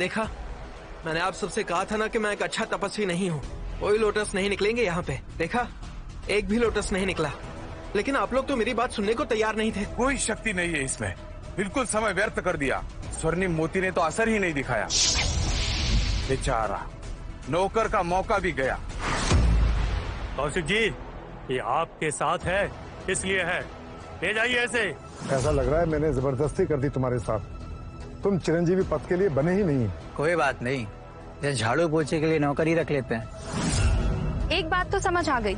देखा, मैंने आप सबसे कहा था ना कि मैं एक अच्छा तपस्वी नहीं हूँ। कोई लोटस नहीं निकलेंगे यहाँ पे। देखा, एक भी लोटस नहीं निकला। लेकिन आप लोग तो मेरी बात सुनने को तैयार नहीं थे। कोई शक्ति नहीं है इसमें, बिल्कुल समय व्यर्थ कर दिया। स्वर्णिम मोती ने तो असर ही नहीं दिखाया। बेचारा नौकर का मौका भी गया। कौशिक जी, ये आपके साथ है इसलिए है, ले जाइए ऐसे। ऐसा लग रहा है मैंने जबरदस्ती कर दी तुम्हारे साथ। तुम चिरंजीवी पद के लिए बने ही नहीं। कोई बात नहीं, ये झाड़ू पोछे के लिए नौकरी रख लेते हैं। एक बात तो समझ आ गई,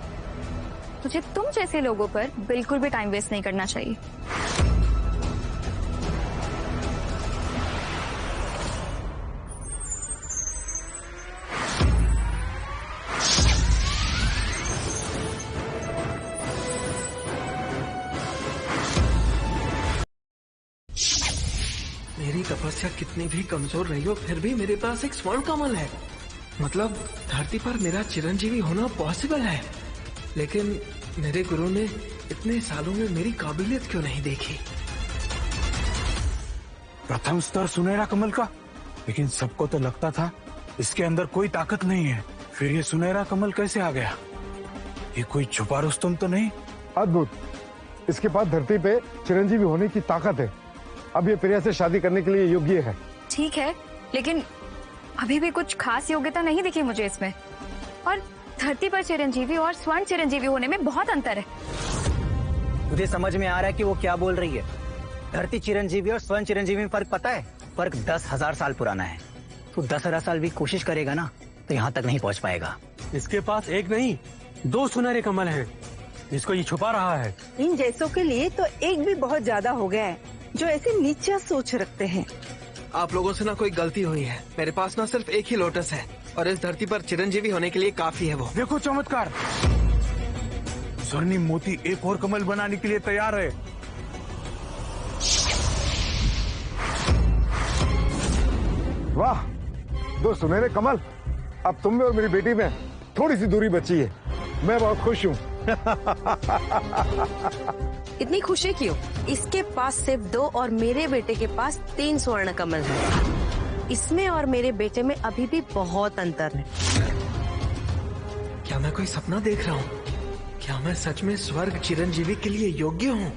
तुझे तुम जैसे लोगों पर बिल्कुल भी टाइम वेस्ट नहीं करना चाहिए। मेरी तपस्या कितनी भी कमजोर रही हो, फिर भी मेरे पास एक स्वर्ण कमल है। मतलब धरती पर मेरा चिरंजीवी होना पॉसिबल है। लेकिन मेरे गुरु ने इतने सालों में मेरी काबिलियत क्यों नहीं देखी? प्रथम स्तर सुनहरा कमल का, लेकिन सबको तो लगता था इसके अंदर कोई ताकत नहीं है। फिर ये सुनहरा कमल कैसे आ गया? ये कोई छुपा रुस्तम तो नहीं? अद्भुत, इसके पास धरती पे चिरंजीवी होने की ताकत है। अब ये प्रिया से शादी करने के लिए योग्य है। ठीक है, लेकिन अभी भी कुछ खास योग्यता नहीं दिखी मुझे इसमें। और धरती पर चिरंजीवी और स्वर्ण चिरंजीवी होने में बहुत अंतर है। तुझे समझ में आ रहा है कि वो क्या बोल रही है? धरती चिरंजीवी और स्वर्ण चिरंजीवी में फर्क पता है? फर्क 10,000 साल पुराना है। तू 10,000 साल भी कोशिश करेगा ना तो यहाँ तक नहीं पहुँच पाएगा। इसके पास एक नहीं 2 सुनहरे कमल हैं, इसको ये छुपा रहा है। इन जैसों के लिए तो एक भी बहुत ज्यादा हो गया है, जो ऐसे नीचा सोच रखते हैं। आप लोगों से ना कोई गलती हुई है। मेरे पास ना सिर्फ एक ही लोटस है और इस धरती पर चिरंजीवी होने के लिए काफी है वो। देखो चमत्कार, स्वर्णिम मोती एक और कमल बनाने के लिए तैयार है। वाह, 2 सुनहरे कमल। अब तुम में और मेरी बेटी में थोड़ी सी दूरी बची है। मैं बहुत खुश हूँ। इतनी खुशी क्यों? इसके पास सिर्फ 2 और मेरे बेटे के पास 3 स्वर्ण कमल हैं। इसमें और मेरे बेटे में अभी भी बहुत अंतर है। क्या मैं कोई सपना देख रहा हूँ? क्या मैं सच में स्वर्ग चिरंजीवी के लिए योग्य हूँ?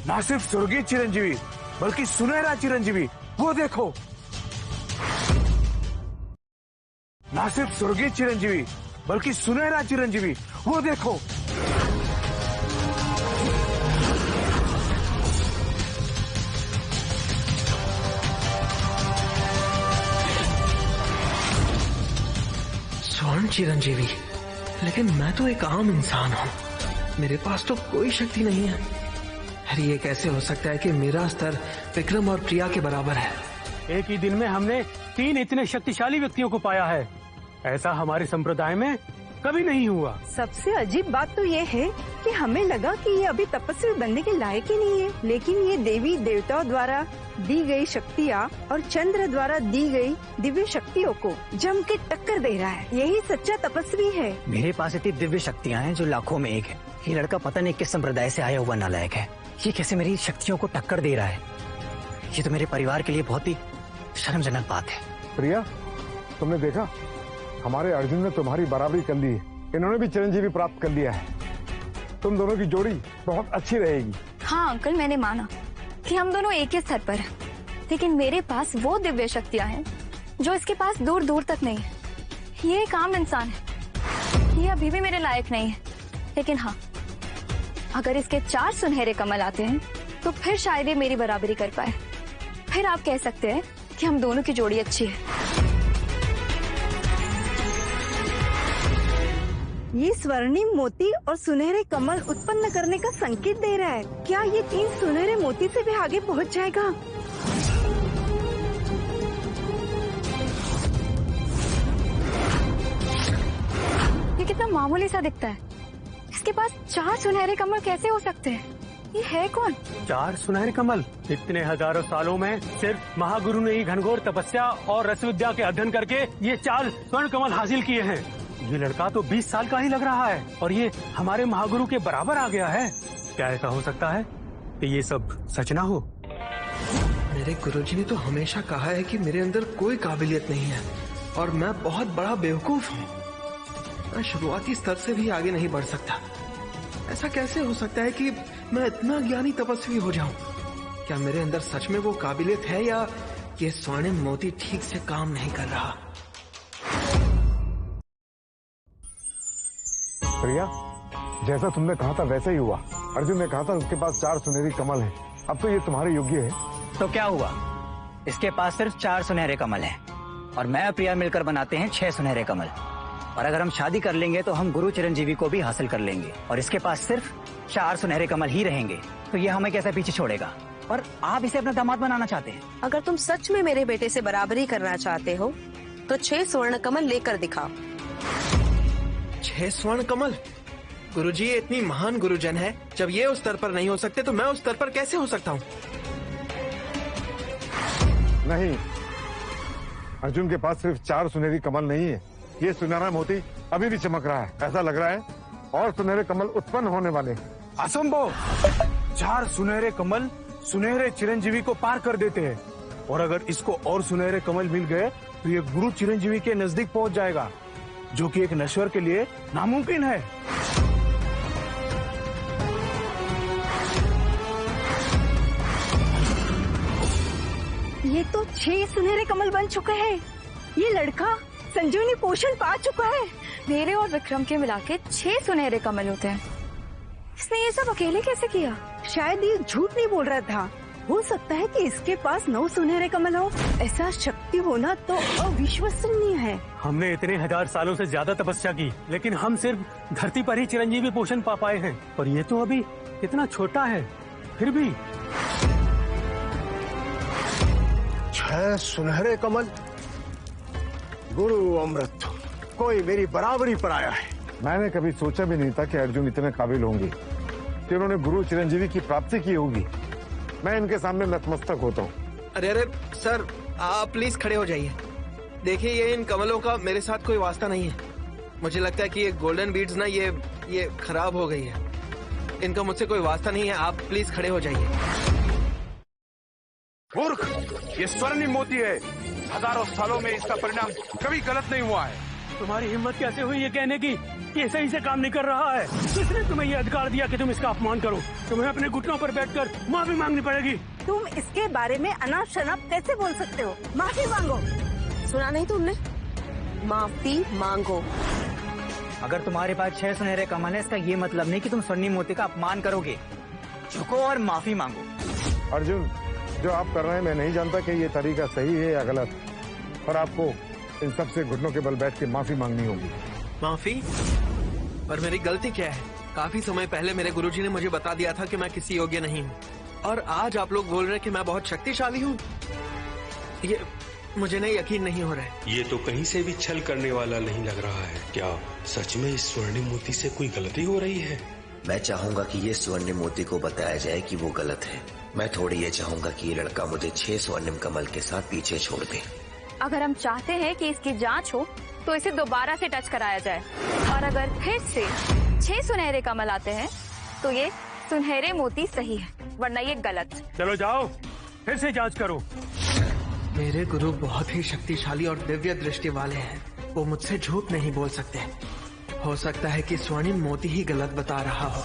ना सिर्फ स्वर्गीय चिरंजीवी बल्कि सुनहरा चिरंजीवी। वो देखो, ना सिर्फ स्वर्गीय चिरंजीवी बल्कि सुनहरा चिरंजीवी। वो देखो, स्वर्ण चिरंजीवी। लेकिन मैं तो एक आम इंसान हूँ, मेरे पास तो कोई शक्ति नहीं है। अरे ये कैसे हो सकता है कि मेरा स्तर विक्रम और प्रिया के बराबर है? एक ही दिन में हमने 3 इतने शक्तिशाली व्यक्तियों को पाया है। ऐसा हमारे संप्रदाय में कभी नहीं हुआ। सबसे अजीब बात तो ये है कि हमें लगा कि ये अभी तपस्वी बनने के लायक ही नहीं है, लेकिन ये देवी देवताओं द्वारा दी गई शक्तियाँ और चंद्र द्वारा दी गई दिव्य शक्तियों को जम के टक्कर दे रहा है। यही सच्चा तपस्वी है। मेरे पास इतनी दिव्य शक्तियाँ हैं जो लाखों में एक है। ये लड़का पता नहीं किस संप्रदाय से आया हुआ नालायक है। ये कैसे मेरी शक्तियों को टक्कर दे रहा है? ये तो मेरे परिवार के लिए बहुत ही शर्मजनक बात है। प्रिया, तुमने देखा, हमारे अर्जुन ने तुम्हारी बराबरी कर ली है। इन्होंने भी चिरंजीवी प्राप्त कर लिया है। तुम दोनों की जोड़ी बहुत अच्छी रहेगी। हाँ अंकल, मैंने माना कि हम दोनों एक ही स्तर पर हैं, लेकिन मेरे पास वो दिव्य शक्तियाँ हैं जो इसके पास दूर दूर तक नहीं है। ये एक आम इंसान है, ये अभी भी मेरे लायक नहीं है। लेकिन हाँ, अगर इसके 4 सुनहरे कमल आते हैं तो फिर शायद ये मेरी बराबरी कर पाए। फिर आप कह सकते हैं कि हम दोनों की जोड़ी अच्छी है। ये स्वर्णिम मोती और सुनहरे कमल उत्पन्न करने का संकेत दे रहा है। क्या ये 3 सुनहरे मोती से भी आगे पहुंच जाएगा? ये कितना मामूली सा दिखता है। इसके पास 4 सुनहरे कमल कैसे हो सकते हैं? ये है कौन? 4 सुनहरे कमल? इतने हजारों सालों में सिर्फ महागुरु ने ही घनघोर तपस्या और रस विद्या के अध्ययन करके ये 4 स्वर्ण कमल हासिल किए हैं। ये लड़का तो 20 साल का ही लग रहा है और ये हमारे महागुरु के बराबर आ गया है। क्या ऐसा हो सकता है कि ये सब सच ना हो? मेरे गुरुजी ने तो हमेशा कहा है कि मेरे अंदर कोई काबिलियत नहीं है और मैं बहुत बड़ा बेवकूफ हूँ। मैं शुरुआती स्तर से भी आगे नहीं बढ़ सकता। ऐसा कैसे हो सकता है कि मैं इतना ज्ञानी तपस्वी हो जाऊं? क्या मेरे अंदर सच में वो काबिलियत है या ये स्वर्णिम मोती ठीक से काम नहीं कर रहा? प्रिया, जैसा तुमने कहा था वैसा ही हुआ। अर्जुन ने कहा था उसके पास 4 सुनहरी कमल हैं। अब तो ये तुम्हारे योग्य है। तो क्या हुआ? इसके पास सिर्फ 4 सुनहरे कमल हैं और मैं और प्रिया मिलकर बनाते हैं 6 सुनहरे कमल। और अगर हम शादी कर लेंगे तो हम गुरु चिरंजीवी को भी हासिल कर लेंगे और इसके पास सिर्फ 4 सुनहरे कमल ही रहेंगे। तो ये हमें कैसे पीछे छोड़ेगा? और आप इसे अपना दामाद बनाना चाहते हैं? अगर तुम सच में मेरे बेटे से बराबरी करना चाहते हो तो 6 स्वर्ण कमल लेकर दिखाओ। 6 स्वर्ण कमल? गुरुजी ये इतनी महान गुरुजन है, जब ये उस स्तर पर नहीं हो सकते तो मैं उस स्तर पर कैसे हो सकता हूँ? नहीं, अर्जुन के पास सिर्फ 4 सुनहरी कमल नहीं है। ये सुनहरा मोती अभी भी चमक रहा है। ऐसा लग रहा है और सुनहरे कमल उत्पन्न होने वाले। असंभव! 4 सुनहरे कमल सुनहरे चिरंजीवी को पार कर देते हैं और अगर इसको और सुनहरे कमल मिल गए तो ये गुरु चिरंजीवी के नजदीक पहुंच जाएगा, जो कि एक नश्वर के लिए नामुमकिन है। ये तो 6 सुनहरे कमल बन चुके हैं। ये लड़का संजीवनी पोषण पा चुका है। मेरे और विक्रम के मिला के 6 सुनहरे कमल होते हैं। इसने ये सब अकेले कैसे किया? शायद ये झूठ नहीं बोल रहा था। हो सकता है कि इसके पास 9 सुनहरे कमल हो। ऐसा शक्ति होना तो अविश्वसनीय है। हमने इतने 1000 सालों से ज्यादा तपस्या की, लेकिन हम सिर्फ धरती पर ही चिरंजीवी पोषण पा पाए हैं। और ये तो अभी इतना छोटा है, फिर भी 6 सुनहरे कमल। गुरु अमृत, कोई मेरी बराबरी पर आया है। मैंने कभी सोचा भी नहीं था कि अर्जुन इतने काबिल होंगे कि उन्होंने गुरु चिरंजीवी की प्राप्ति की होगी। मैं इनके सामने नतमस्तक होता हूँ। अरे अरे सर, आप प्लीज खड़े हो जाइए। देखिए, ये इन कमलों का मेरे साथ कोई वास्ता नहीं है। मुझे लगता है कि ये गोल्डन बीड्स ना ये खराब हो गई है। इनका मुझसे कोई वास्ता नहीं है। आप प्लीज खड़े हो जाइए। मूर्ख! ये स्वर्णिम मोती है। हजारों सालों में इसका परिणाम कभी गलत नहीं हुआ है। तुम्हारी हिम्मत कैसे हुई ये कहने की ये सही से काम नहीं कर रहा है? किसने तुम्हें ये अधिकार दिया कि तुम इसका अपमान करो? तुम्हें अपने घुटनों पर बैठकर माफी मांगनी पड़ेगी। तुम इसके बारे में अनाप शनाप कैसे बोल सकते हो? माफी मांगो। सुना नहीं तुमने? माफी मांगो। अगर तुम्हारे पास 6 सुनहरे कमल है, इसका ये मतलब नहीं कि तुम स्वर्णिम मोती का अपमान करोगे। झुको और माफी मांगो। अर्जुन, जो आप कर रहे हैं मैं नहीं जानता कि ये तरीका सही है या गलत, पर आपको इन सबसे घुटनों के बल बैठ के माफी मांगनी होगी। माफी? पर मेरी गलती क्या है? काफी समय पहले मेरे गुरुजी ने मुझे बता दिया था कि मैं किसी योग्य नहीं हूँ, और आज आप लोग बोल रहे हैं कि मैं बहुत शक्तिशाली हूँ। ये मुझे नहीं यकीन नहीं हो रहा है। ये तो कहीं से भी छल करने वाला नहीं लग रहा है। क्या सच में इस स्वर्णिम मोती से कोई गलती हो रही है? मैं चाहूंगा कि ये स्वर्णिम मोती को बताया जाए कि वो गलत है। मैं थोड़ी ये चाहूंगा कि ये लड़का मुझे 6 स्वर्णिम कमल के साथ पीछे छोड़ दे। अगर हम चाहते हैं कि इसकी जांच हो तो इसे दोबारा से टच कराया जाए, और अगर फिर से 6 सुनहरे कमल आते हैं तो ये सुनहरे मोती सही है, वरना ये गलत। चलो जाओ, फिर से जांच करो। मेरे गुरु बहुत ही शक्तिशाली और दिव्य दृष्टि वाले हैं। वो मुझसे झूठ नहीं बोल सकते। हो सकता है कि स्वर्णिम मोती ही गलत बता रहा हो।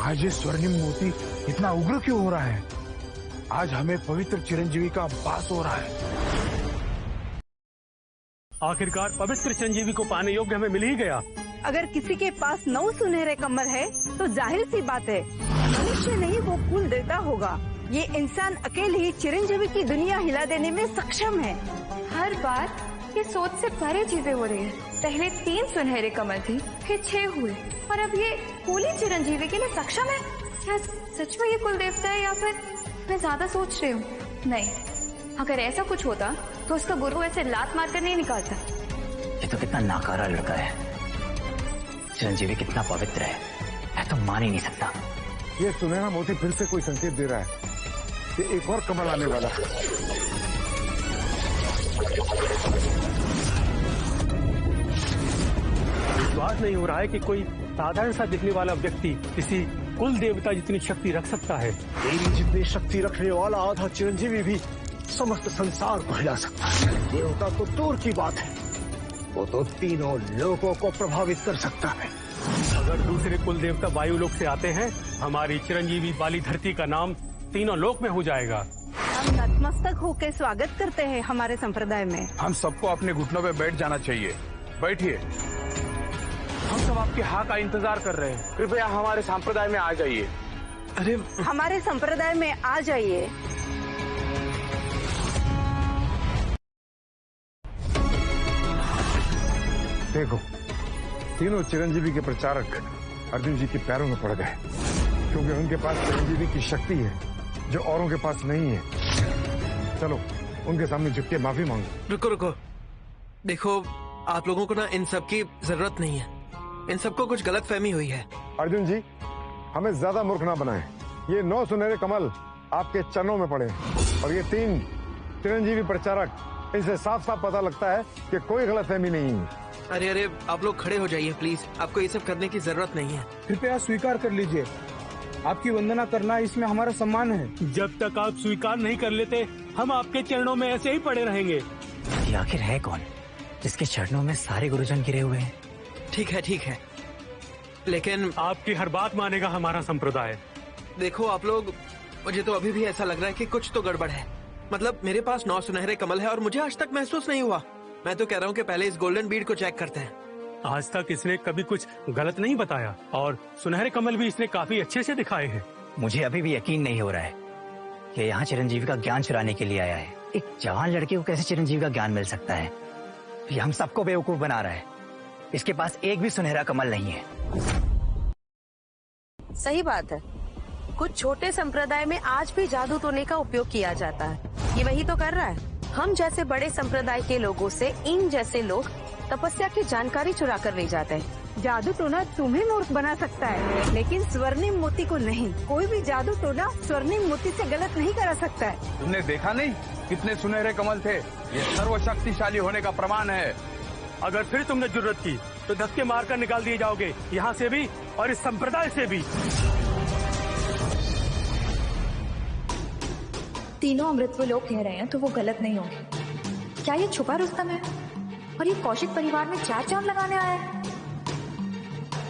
आज ये स्वर्णिम मोती इतना उग्र क्यों हो रहा है? आज हमें पवित्र चिरंजीवी का आभास हो रहा है। आखिरकार पवित्र चिरंजीवी को पाने योग्य हमें मिल ही गया। अगर किसी के पास 9 सुनहरे कमल है तो जाहिर सी बात है मनुष्य नहीं वो कुल देवता होगा। ये इंसान अकेले ही चिरंजीवी की दुनिया हिला देने में सक्षम है। हर बार ये सोच से परे चीजें हो रही है। पहले 3 सुनहरे कमल थी, फिर 6 हुए, और अब ये कुल ही चिरंजीवी के लिए सक्षम है। क्या सच में ये कुल देवता है या फिर मैं ज्यादा सोच रही हूँ? नहीं, अगर ऐसा कुछ होता तो उसका गुरु ऐसे लात मारकर नहीं निकालता। ये तो कितना नाकारा लड़का है। चिरंजीवी कितना पवित्र है, मैं तो मान ही नहीं सकता। ये सुनहरा मोती फिर से कोई संकेत दे रहा है। कि एक और कमल आने वाला है। विश्वास नहीं हो रहा है कि कोई साधारण सा दिखने वाला व्यक्ति किसी कुल देवता जितनी शक्ति रख सकता है। तेरी जितनी शक्ति रखने वाला आधा चिरंजीवी भी समस्त संसार को हिला सकता है। देवता तो दूर की बात है, वो तो तीनों लोगों को प्रभावित कर सकता है। अगर दूसरे कुल देवता वायु लोक से आते हैं, हमारी चिरंजीवी बाली धरती का नाम तीनों लोक में हो जाएगा। हम नतमस्तक होकर स्वागत करते हैं हमारे संप्रदाय में। हम सबको अपने घुटनों पे बैठ जाना चाहिए। बैठिए, हम सब आपके हाँ का इंतजार कर रहे हैं। कृपया हमारे संप्रदाय में आ जाइए। अरे हमारे संप्रदाय में आ जाइए। देखो, तीनों चिरंजीवी के प्रचारक अर्जुन जी के पैरों में पड़ गए, क्योंकि उनके पास चिरंजीवी की शक्ति है जो औरों के पास नहीं है। चलो उनके सामने झुक के माफी मांगो। रुको रुको, देखो आप लोगों को ना इन सब की जरूरत नहीं है। इन सबको कुछ गलत फहमी हुई है। अर्जुन जी, हमें ज्यादा मूर्ख ना बनाएं। ये 9 सुनहरे कमल आपके चरणों में पड़े और ये 3 चिरंजीवी प्रचारक, इनसे साफ साफ पता लगता है कि कोई गलत फहमी नहीं है। अरे अरे, आप लोग खड़े हो जाइए प्लीज, आपको ये सब करने की जरूरत नहीं है। कृपया स्वीकार कर लीजिए, आपकी वंदना करना इसमें हमारा सम्मान है। जब तक आप स्वीकार नहीं कर लेते, हम आपके चरणों में ऐसे ही पड़े रहेंगे। ये आखिर है कौन जिसके चरणों में सारे गुरुजन गिरे हुए हैं? ठीक है, लेकिन आपकी हर बात मानेगा हमारा संप्रदाय। देखो आप लोग, मुझे तो अभी भी ऐसा लग रहा है कि कुछ तो गड़बड़ है। मतलब मेरे पास 9 सुनहरे कमल है और मुझे आज तक महसूस नहीं हुआ। मैं तो कह रहा हूँ कि पहले इस गोल्डन बीड को चेक करते हैं। आज तक इसने कभी कुछ गलत नहीं बताया और सुनहरे कमल भी इसने काफी अच्छे से दिखाए हैं। मुझे अभी भी यकीन नहीं हो रहा है कि यहाँ चिरंजीवी का ज्ञान चुराने के लिए आया है। एक जवान लड़के को कैसे चिरंजीवी का ज्ञान मिल सकता है? ये हम सबको बेवकूफ बना रहा है। इसके पास एक भी सुनहरा कमल नहीं है। सही बात है, कुछ छोटे संप्रदाय में आज भी जादू टोने का उपयोग किया जाता है। ये वही तो कर रहा है। हम जैसे बड़े संप्रदाय के लोगों से इन जैसे लोग तपस्या की जानकारी चुरा कर ले जाते हैं। जादू टोना तुम्हें मूर्ख बना सकता है, लेकिन स्वर्णिम मोती को नहीं। कोई भी जादू टोना स्वर्णिम मोती से गलत नहीं करा सकता है। तुमने देखा नहीं कितने सुनहरे कमल थे? ये सर्वशक्तिशाली होने का प्रमाण है। अगर फिर तुमने जरूरत की तो धक्के मारकर निकाल दिए जाओगे, यहाँ से भी और इस संप्रदाय से भी। तीनों अमृतत्व लोग कह रहे हैं तो वो गलत नहीं होंगे। क्या ये छुपा रुस्तम है और ये कौशिक परिवार में 4 चांद लगाने आया है?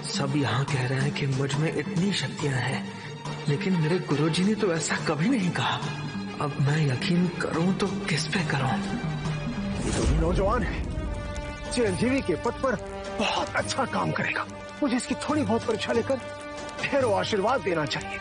सब यहाँ कह रहे हैं कि मुझ में इतनी शक्तियाँ हैं, लेकिन मेरे गुरुजी ने तो ऐसा कभी नहीं कहा। अब मैं यकीन करूं तो किस पे करूं? ये दोनों नौजवान है, चिरंजीवी के पद पर बहुत अच्छा काम करेगा। मुझे इसकी थोड़ी बहुत परीक्षा लेकर ढेरों आशीर्वाद देना चाहिए।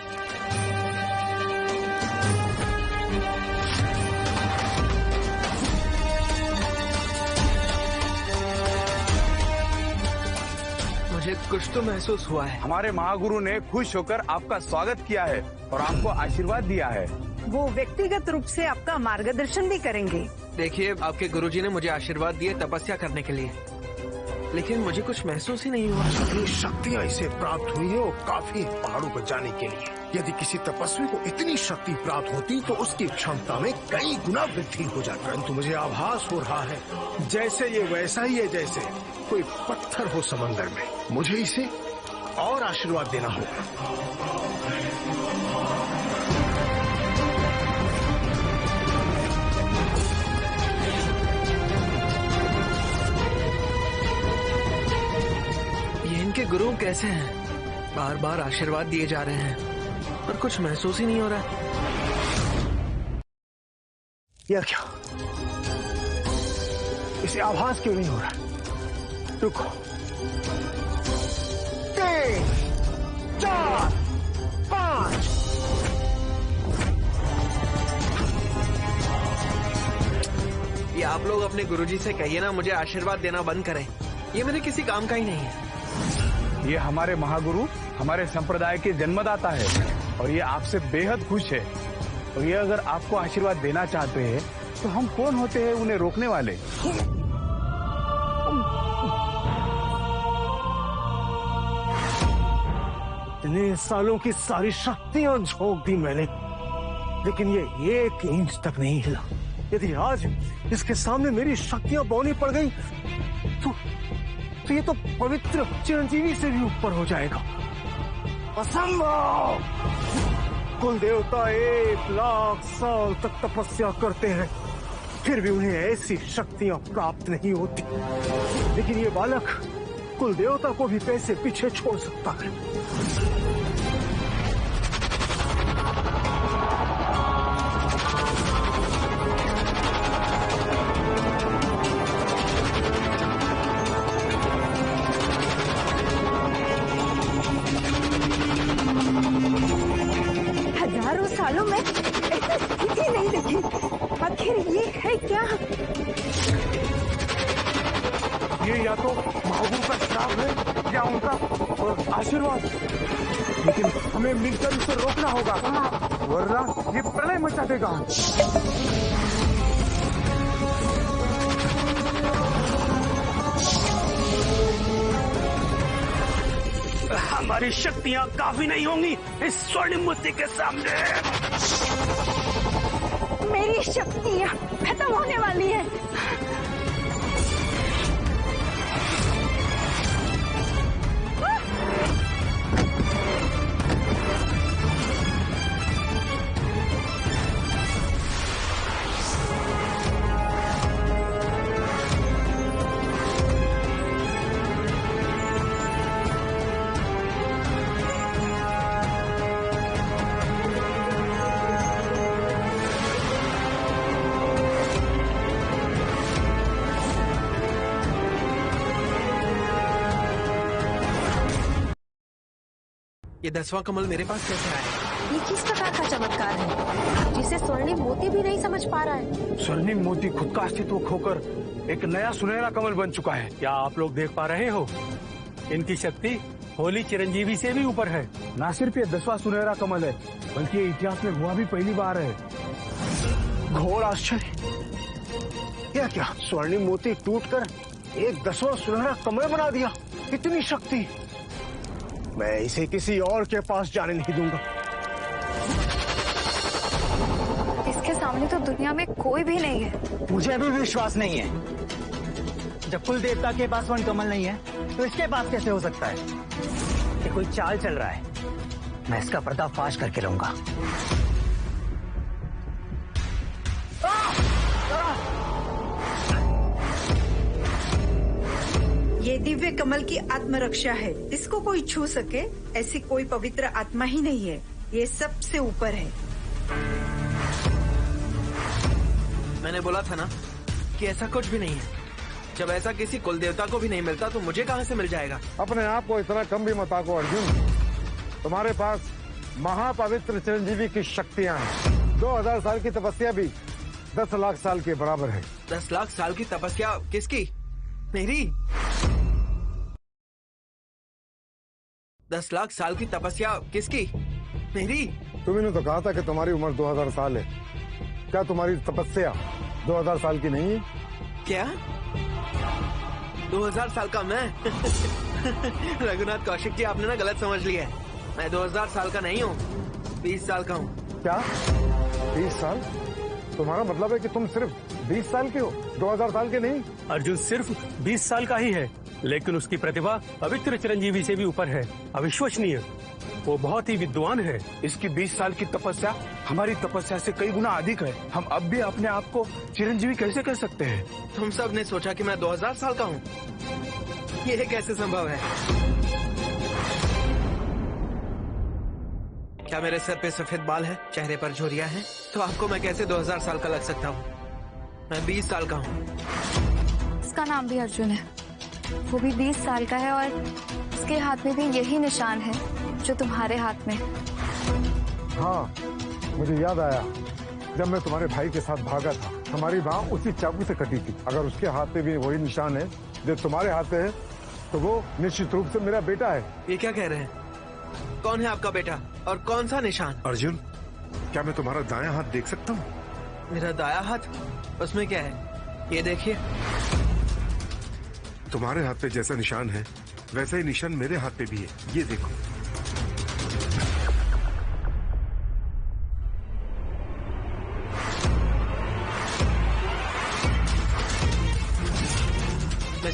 मुझे कुछ तो महसूस हुआ है। हमारे महागुरु ने खुश होकर आपका स्वागत किया है और आपको आशीर्वाद दिया है। वो व्यक्तिगत रूप से आपका मार्गदर्शन भी करेंगे। देखिए, आपके गुरुजी ने मुझे आशीर्वाद दिए तपस्या करने के लिए, लेकिन मुझे कुछ महसूस ही नहीं हुआ। इतनी शक्तियाँ इसे प्राप्त हुई है और काफी पहाड़ों पर जाने के लिए। यदि किसी तपस्वी को इतनी शक्ति प्राप्त होती तो उसकी क्षमता में कई गुना वृद्धि हो जाती। परंतु मुझे आभास हो रहा है जैसे ये वैसा ही है जैसे कोई पत्थर हो समंदर में। मुझे इसे और आशीर्वाद देना होगा। इनके गुरु कैसे हैं? बार बार आशीर्वाद दिए जा रहे हैं पर कुछ महसूस ही नहीं हो रहा। यह क्या? इसे आभास क्यों नहीं हो रहा? रुको। 3, 4, 5। ये आप लोग अपने गुरुजी से कहिए ना मुझे आशीर्वाद देना बंद करें। ये मेरे किसी काम का ही नहीं है। ये हमारे महागुरु हमारे संप्रदाय के जन्मदाता है और ये आपसे बेहद खुश है। और ये अगर आपको आशीर्वाद देना चाहते हैं तो हम कौन होते हैं उन्हें रोकने वाले? इतने सालों की सारी शक्तियां झोंक दी मैंने, लेकिन ये 1 इंच तक नहीं हिला। यदि आज इसके सामने मेरी शक्तियां बौनी पड़ गई तो ये तो पवित्र चिरंजीवी से भी ऊपर हो जाएगा। असंभव! कुल देवता 1 लाख साल तक तपस्या करते हैं, फिर भी उन्हें ऐसी शक्तियां प्राप्त नहीं होती। लेकिन ये बालक कुल देवता को भी कैसे पीछे छोड़ सकता है? हजारों सालों में ऐसी स्थिति नहीं देखी। आखिर ये है क्या? ये या तो महागुरु का श्राप है या उनका आशीर्वाद, लेकिन हमें मिलकर इसे रोकना होगा, वरना ये प्रलय मचा देगा। हमारी शक्तियां काफी नहीं होंगी इस स्वर्णिम मूर्ति के सामने। मेरी शक्तियां खत्म होने वाली है। ये 10वां कमल मेरे पास कैसे आया? ये किस प्रकार का चमत्कार है जिसे स्वर्णिम मोती भी नहीं समझ पा रहा है? स्वर्णिम मोती खुद का अस्तित्व खोकर एक नया सुनहरा कमल बन चुका है। क्या आप लोग देख पा रहे हो? इनकी शक्ति होली चिरंजीवी से भी ऊपर है। न सिर्फ ये 10वां सुनहरा कमल है, बल्कि ये इतिहास में हुआ भी पहली बार है। घोर आश्चर्य! यह क्या, स्वर्णिम मोती टूटकर एक 10वां सुनहरा कमल बना दिया? इतनी शक्ति! मैं इसे किसी और के पास जाने नहीं दूंगा। इसके सामने तो दुनिया में कोई भी नहीं है। मुझे भी विश्वास नहीं है। जब कुल देवता के पास स्वर्ण कमल नहीं है तो इसके पास कैसे हो सकता है? ये कोई चाल चल रहा है। मैं इसका पर्दाफाश करके रहूंगा। ये दिव्य कमल की आत्मरक्षा है। इसको कोई छू सके ऐसी कोई पवित्र आत्मा ही नहीं है। ये सबसे ऊपर है। मैंने बोला था ना कि ऐसा कुछ भी नहीं है। जब ऐसा किसी कुल देवता को भी नहीं मिलता तो मुझे कहां से मिल जाएगा? अपने आप को इतना कम भी मत आको अर्जुन। तुम्हारे पास महापवित्र चिरंजीवी की शक्तियां हैं। 2000 साल की तपस्या भी 10 लाख साल के बराबर है। 10 लाख साल की तपस्या किसकी? मेरी। 10 लाख साल की तपस्या किसकी? मेरी। तुमने तो कहा था कि तुम्हारी उम्र 2000 साल है। क्या तुम्हारी तपस्या 2000 साल की नहीं है? क्या 2000 साल का मैं? रघुनाथ कौशिक जी, आपने ना गलत समझ लिया है। मैं 2000 साल का नहीं हूँ, 20 साल का हूँ। क्या 20 साल? तुम्हारा मतलब है कि तुम सिर्फ 20 साल के हो, 2000 साल के नहीं? अर्जुन सिर्फ 20 साल का ही है, लेकिन उसकी प्रतिभा पवित्र चिरंजीवी से भी ऊपर है। अविश्वसनीय। वो बहुत ही विद्वान है। इसकी 20 साल की तपस्या हमारी तपस्या से कई गुना अधिक है। हम अब भी अपने आप को चिरंजीवी कैसे कह सकते हैं? तुम सब ने सोचा कि मैं 2000 साल का हूँ। ये कैसे संभव है? क्या मेरे सर पे सफेद बाल है, चेहरे पर झुर्रियां हैं? तो आपको मैं कैसे 2000 साल का लग सकता हूँ? मैं 20 साल का हूँ। इसका नाम भी अर्जुन है। वो भी 20 साल का है और उसके हाथ में भी यही निशान है जो तुम्हारे हाथ में। हाँ, मुझे याद आया जब मैं तुम्हारे भाई के साथ भागा था, हमारी बाँह उसी चाकू से कटी थी। अगर उसके हाथ पे भी वही निशान है जो तुम्हारे हाथ पे है, तो वो निश्चित रूप से मेरा बेटा है। ये क्या कह रहे हैं? कौन है आपका बेटा और कौन सा निशान? अर्जुन, क्या मैं तुम्हारा दायां हाथ देख सकता हूँ? मेरा दाया हाथ? उसमें क्या है? ये देखिए। तुम्हारे हाथ पे जैसा निशान है वैसा ही निशान मेरे हाथ पे भी है। ये देखो।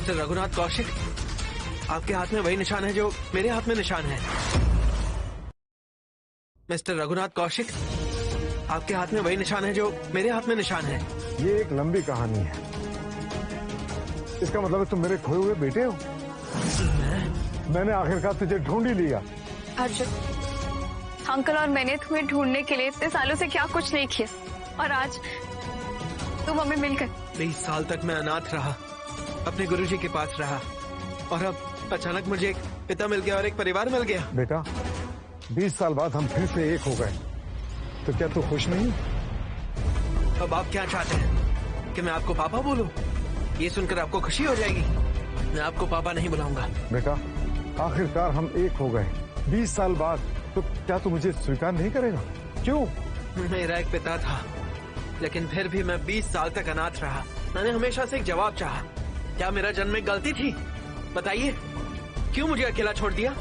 मिस्टर रघुनाथ कौशिक, आपके हाथ में वही निशान है जो मेरे हाथ में निशान है। मिस्टर रघुनाथ कौशिक, आपके हाथ में वही निशान है जो मेरे हाथ में निशान है। ये एक लंबी कहानी है। इसका मतलब है तुम मेरे खोए हुए बेटे हो। मैंने आखिरकार तुझे ढूंढ ही लिया। अर्जुन, अंकल और मैंने तुम्हें ढूंढने के लिए इतने सालों से क्या कुछ नहीं किया, और आज तुम हमें मिल गए। 20 साल तक मैं अनाथ रहा, अपने गुरुजी के पास रहा, और अब अचानक मुझे एक पिता मिल गया और एक परिवार मिल गया। बेटा, 20 साल बाद हम फिर से एक हो गए, तो क्या तू खुश नहीं? अब आप क्या चाहते हैं कि मैं आपको पापा बोलूं? ये सुनकर आपको खुशी हो जाएगी? मैं आपको पापा नहीं बुलाऊंगा। बेटा, आखिरकार हम एक हो गए 20 साल बाद, तो क्या तू मुझे स्वीकार नहीं करेगा? क्यों? मेरा एक पिता था, लेकिन फिर भी मैं 20 साल तक अनाथ रहा। मैंने हमेशा से एक जवाब चाहा। क्या मेरा जन्म में गलती थी? बताइए, क्यों मुझे अकेला छोड़ दिया?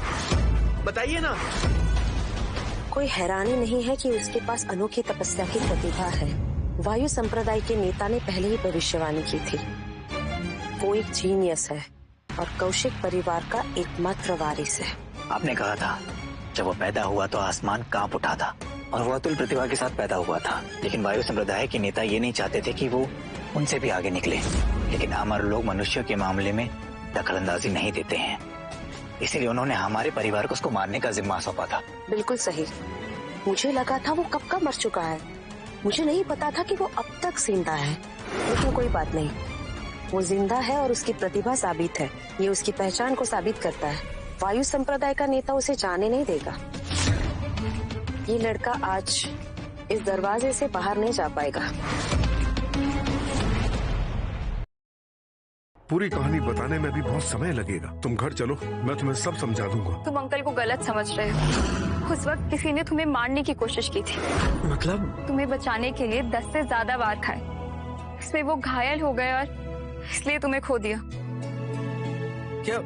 बताइए ना। कोई हैरानी नहीं है कि उसके पास अनोखी तपस्या की प्रतिभा है। वायु संप्रदाय के नेता ने पहले ही भविष्यवाणी की थी। वो एक जीनियस है और कौशिक परिवार का एकमात्र वारिस है। आपने कहा था जब वो पैदा हुआ तो आसमान कांप उठा था, और वो अतुल प्रतिभा के साथ पैदा हुआ था। लेकिन वायु संप्रदाय के नेता ये नहीं चाहते थे कि वो उनसे भी आगे निकले। लेकिन अमर लोग मनुष्यों के मामले में दखलंदाजी नहीं देते हैं, इसीलिए उन्होंने हमारे परिवार को उसको मारने का जिम्मा सौंपा था। बिल्कुल सही। मुझे लगा था वो कब का मर चुका है। मुझे नहीं पता था कि वो अब तक जिंदा है। लेकिन कोई बात नहीं, वो जिंदा है और उसकी प्रतिभा साबित है। ये उसकी पहचान को साबित करता है। वायु संप्रदाय का नेता उसे जाने नहीं देगा। ये लड़का आज इस दरवाजे से बाहर नहीं जा पाएगा। पूरी कहानी बताने में भी बहुत समय लगेगा। तुम घर चलो, मैं तुम्हें सब समझा दूंगा। तुम अंकल को गलत समझ रहे हो। उस वक्त किसी ने तुम्हें मारने की कोशिश की थी। मतलब? तुम्हें बचाने के लिए 10 से ज्यादा वार खाए। इसमें वो घायल हो गए और इसलिए तुम्हें खो दिया। क्या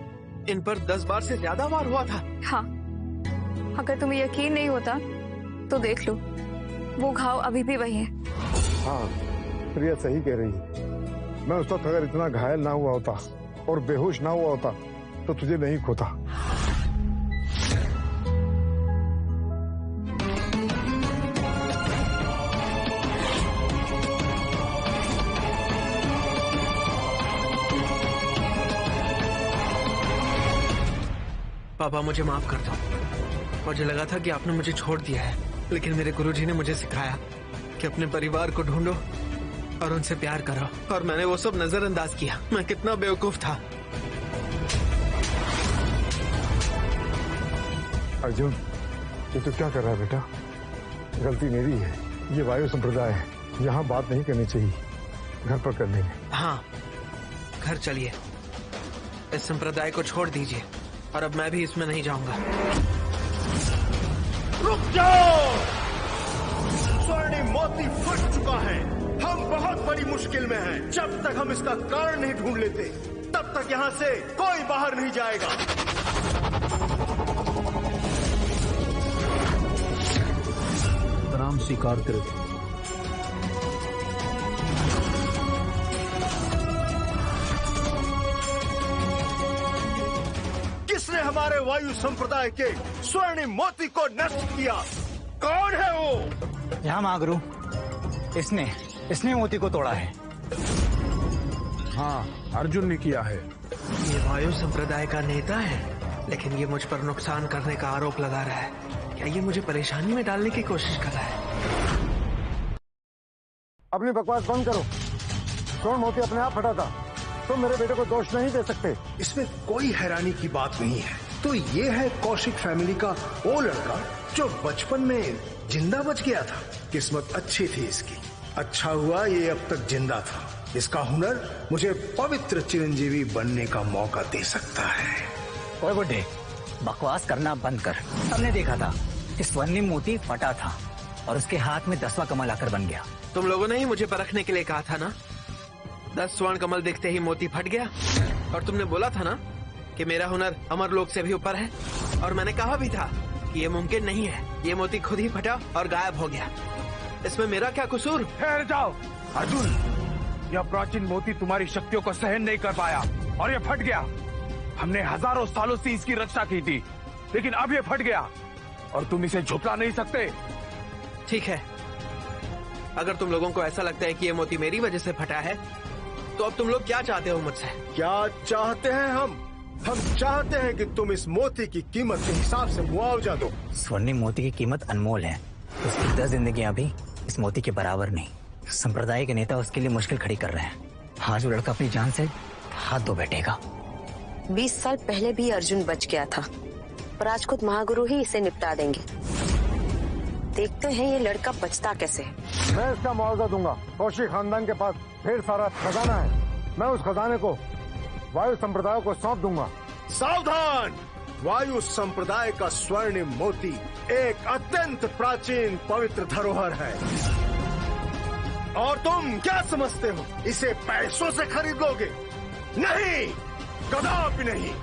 इन पर 10 बार से ज्यादा वार हुआ था? हाँ, अगर तुम्हें यकीन नहीं होता तो देख लो, वो घाव अभी भी वही है। हाँ, प्रिया सही कह रही है। मैं उस वक्त अगर इतना घायल ना हुआ होता और बेहोश ना हुआ होता तो तुझे नहीं खोता। पापा, मुझे माफ कर दो। मुझे लगा था कि आपने मुझे छोड़ दिया है, लेकिन मेरे गुरुजी ने मुझे सिखाया कि अपने परिवार को ढूंढो और उनसे प्यार करो, और मैंने वो सब नजरअंदाज किया। मैं कितना बेवकूफ था। अर्जुन, ये तो क्या कर रहा है बेटा? गलती मेरी है। ये वायु संप्रदाय है, यहाँ बात नहीं करनी चाहिए, घर पर कर लेंगे। हाँ, घर चलिए। इस संप्रदाय को छोड़ दीजिए, और अब मैं भी इसमें नहीं जाऊंगा। रुक जाओ! स्वर्णिम मोती फट चुका है। हम बहुत बड़ी मुश्किल में हैं। जब तक हम इसका कारण नहीं ढूंढ लेते, तब तक यहाँ से कोई बाहर नहीं जाएगा। प्रणाम स्वीकार करें। किसने हमारे वायु संप्रदाय के स्वर्णिम मोती को नष्ट किया? कौन है वो? यहाँ महागुरु, इसने मोती को तोड़ा है। हाँ, अर्जुन ने किया है। ये वायु संप्रदाय का नेता है, लेकिन ये मुझ पर नुकसान करने का आरोप लगा रहा है। क्या ये मुझे परेशानी में डालने की कोशिश कर रहा है? अपनी बकवास बंद करो। स्वर्ण मोती अपने आप फटा था, तुम मेरे बेटे को दोष नहीं दे सकते। इसमें कोई हैरानी की बात नहीं है। तो ये है कौशिक फैमिली का वो लड़का जो बचपन में जिंदा बच गया था। किस्मत अच्छी थी इसकी। अच्छा हुआ ये अब तक जिंदा था। इसका हुनर मुझे पवित्र चिरंजीवी बनने का मौका दे सकता है। ओए बुड्ढे, बकवास करना बंद कर। हमने देखा था कि स्वर्णिम मोती फटा था और उसके हाथ में 10वां कमल आकर बन गया। तुम लोगों ने ही मुझे परखने के लिए कहा था ना? 10 स्वर्ण कमल देखते ही मोती फट गया, और तुमने बोला था ना कि मेरा हुनर अमर लोक से भी ऊपर है, और मैंने कहा भी था कि ये मुमकिन नहीं है। ये मोती खुद ही फटा और गायब हो गया। इसमें मेरा क्या कसूर? ठहर जाओ अर्जुन, यह प्राचीन मोती तुम्हारी शक्तियों को सहन नहीं कर पाया। और ये फट गया। हमने हजारों सालों से इसकी रक्षा की थी, लेकिन अब ये फट गया और तुम इसे झुकला नहीं सकते। ठीक है, अगर तुम लोगों को ऐसा लगता है कि ये मोती मेरी वजह से फटा है, तो अब तुम लोग क्या चाहते हो मुझसे? क्या चाहते हैं हम चाहते हैं कि तुम इस मोती की कीमत के हिसाब से मुआवजा दो। स्वर्णिम मोती की कीमत अनमोल है। उसकी 10 जिंदगियां भी इस मोती के बराबर नहीं। संप्रदाय के नेता उसके लिए मुश्किल खड़ी कर रहे हैं। आज वो लड़का अपनी जान से हाथ धो बैठेगा। 20 साल पहले भी अर्जुन बच गया था, पर आज खुद महागुरु ही इसे निपटा देंगे। देखते हैं ये लड़का बचता कैसे है। मैं इसका मुआवजा दूंगा। कौशिक खानदान के पास ढेर सारा खजाना है। मैं उस खजाने को वायु संप्रदाय को सौंप दूंगा। सावधान! वायु संप्रदाय का स्वर्णिम मोती एक अत्यंत प्राचीन पवित्र धरोहर है, और तुम क्या समझते हो इसे पैसों से खरीद लोगे? नहीं, कदापि नहीं।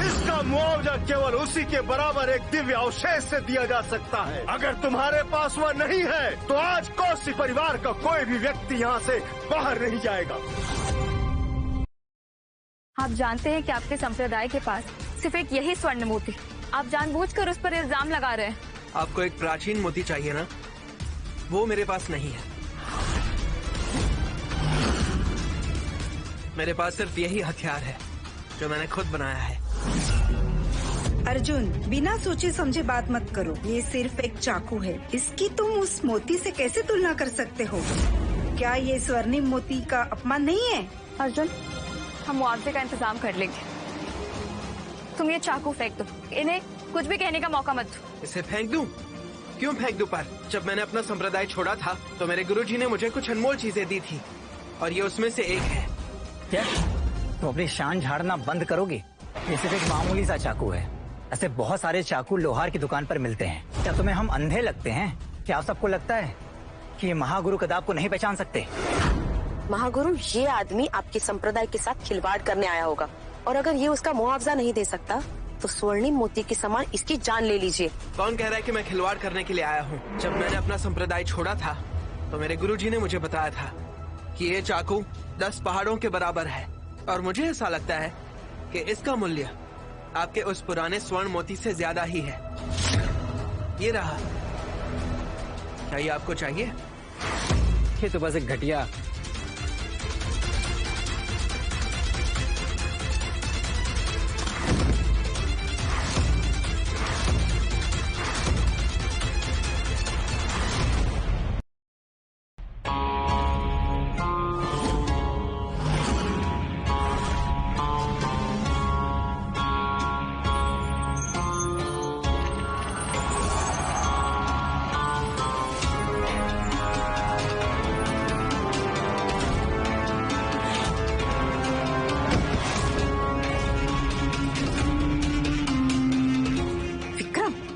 इसका मुआवजा केवल उसी के बराबर एक दिव्य अवशेष से दिया जा सकता है। अगर तुम्हारे पास वह नहीं है तो आज कौशिक परिवार का कोई भी व्यक्ति यहाँ से बाहर नहीं जाएगा। आप जानते हैं कि आपके संप्रदाय के पास सिर्फ एक यही स्वर्ण मोती, आप जानबूझकर उस पर इल्जाम लगा रहे हैं। आपको एक प्राचीन मोती चाहिए ना, वो मेरे पास नहीं है। मेरे पास सिर्फ यही हथियार है जो मैंने खुद बनाया है। अर्जुन, बिना सोचे समझे बात मत करो। ये सिर्फ एक चाकू है, इसकी तुम उस मोती से कैसे तुलना कर सकते हो? क्या ये स्वर्णिम मोती का अपमान नहीं है? अर्जुन, हम मुआवजे का इंतजाम कर लेंगे। तुम ये चाकू फेंक दो, इन्हें कुछ भी कहने का मौका मत दो। इसे फेंक दूं? क्यों फेंक दूं? पर जब मैंने अपना संप्रदाय छोड़ा था तो मेरे गुरुजी ने मुझे कुछ अनमोल चीजें दी थी, और ये उसमें से एक है। क्या तुम अपनी शान झाड़ना बंद करोगे? ये सिर्फ एक मामूली सा चाकू है। ऐसे बहुत सारे चाकू लोहार की दुकान पर मिलते हैं। क्या तुम्हें हम अंधे लगते हैं? क्या आप सबको लगता है कि ये महागुरु कदाब को नहीं पहचान सकते? महागुरु, ये आदमी आपके संप्रदाय के साथ खिलवाड़ करने आया होगा, और अगर ये उसका मुआवजा नहीं दे सकता तो स्वर्णिम मोती के समान इसकी जान ले लीजिए। कौन कह रहा है कि मैं खिलवाड़ करने के लिए आया हूँ? जब मैंने अपना संप्रदाय छोड़ा था तो मेरे गुरुजी ने मुझे बताया था कि ये चाकू 10 पहाड़ों के बराबर है, और मुझे ऐसा लगता है कि इसका मूल्य आपके उस पुराने स्वर्ण मोती से ज्यादा ही है। ये रहा। क्या ये आपको चाहिए? ये तो बस एक घटिया